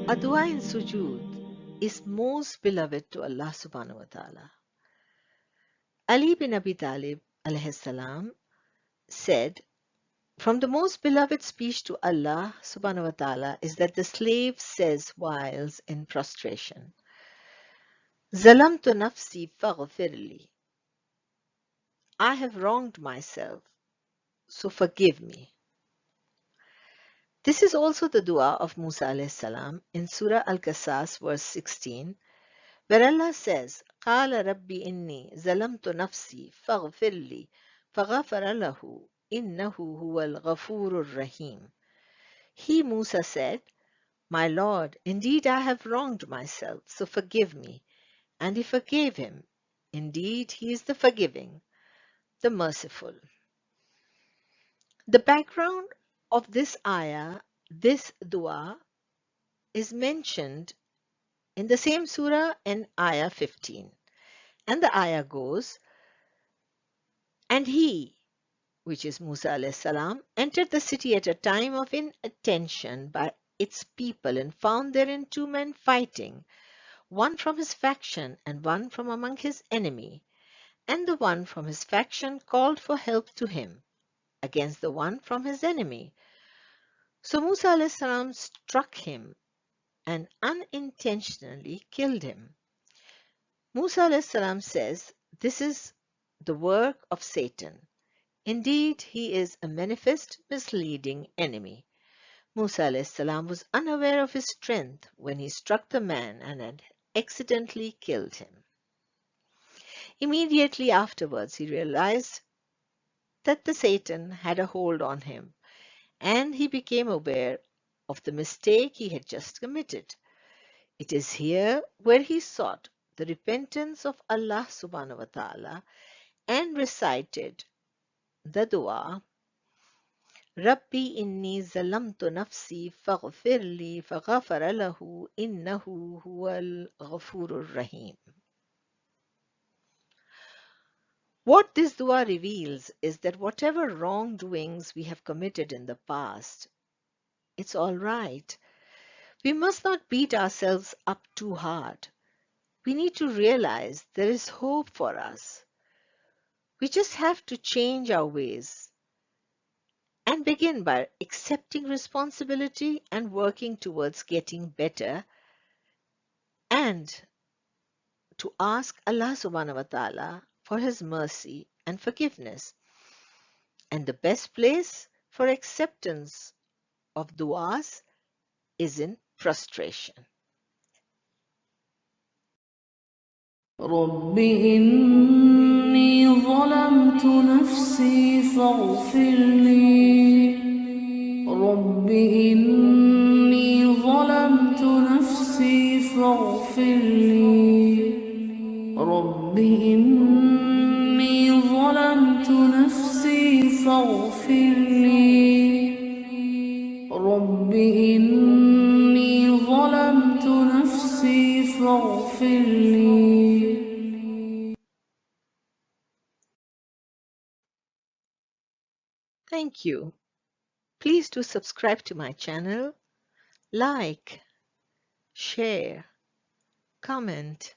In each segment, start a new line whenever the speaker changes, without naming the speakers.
A dua in sujood is most beloved to Allah subhanahu wa ta'ala. Ali Ibn Abi Talib alayhi salam said, from the most beloved speech to Allah subhanahu wa ta'ala is that the slave says whilst in prostration, Zalamtu nafsi faghfirli. I have wronged myself, so forgive me. This is also the dua of Musa alayhi salam in Surah Qasas verse 16, where Allah says, قَالَ رَبِّ إِنِّي ظَلَمْتُ نَفْسِي فَاغْفِرْ لِي فَغَفَرَ لَهُ إِنَّهُ هُوَ الْغَفُورُ الرَّحِيمُ. He, Musa, said, My Lord, indeed I have wronged myself, so forgive me. And he forgave him. Indeed, he is the forgiving, the merciful. The background of this ayah, this dua, is mentioned in the same surah in ayah 15. And the ayah goes, and he, which is Musa alayhi salam, entered the city at a time of inattention by its people and found therein two men fighting, one from his faction and one from among his enemy. And the one from his faction called for help to him against the one from his enemy. So Musa alayhi salam struck him and unintentionally killed him. Musa alayhi salam says, this is the work of Satan. Indeed, he is a manifest misleading enemy. Musa alayhi salam was unaware of his strength when he struck the man and had accidentally killed him. Immediately afterwards, he realized that the Satan had a hold on him, and he became aware of the mistake he had just committed. It is here where he sought the repentance of Allah subhanahu wa ta'ala and recited the dua, Rabbi inni zalamtu nafsi faghfir li faghafara lahu innahu huwal ghafurur rahim. What this dua reveals is that whatever wrongdoings we have committed in the past, it's all right. We must not beat ourselves up too hard. We need to realize there is hope for us. We just have to change our ways and begin by accepting responsibility and working towards getting better, and to ask Allah subhanahu wa ta'ala for His mercy and forgiveness. And the best place for acceptance of du'as is in prostration.
رب إني ظلمت نفسي فاغفر لي رب إني ظلمت نفسي فاغفر لي رب إني ظلمت نفسي فاغفر لي رب إني ظلمت نفسي فاغفر لي.
Thank you. Please do subscribe to my channel, like, share, comment,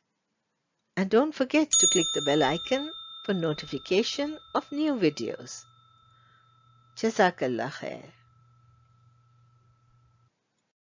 and don't forget to click the bell icon for notification of new videos. Jazakallah khair.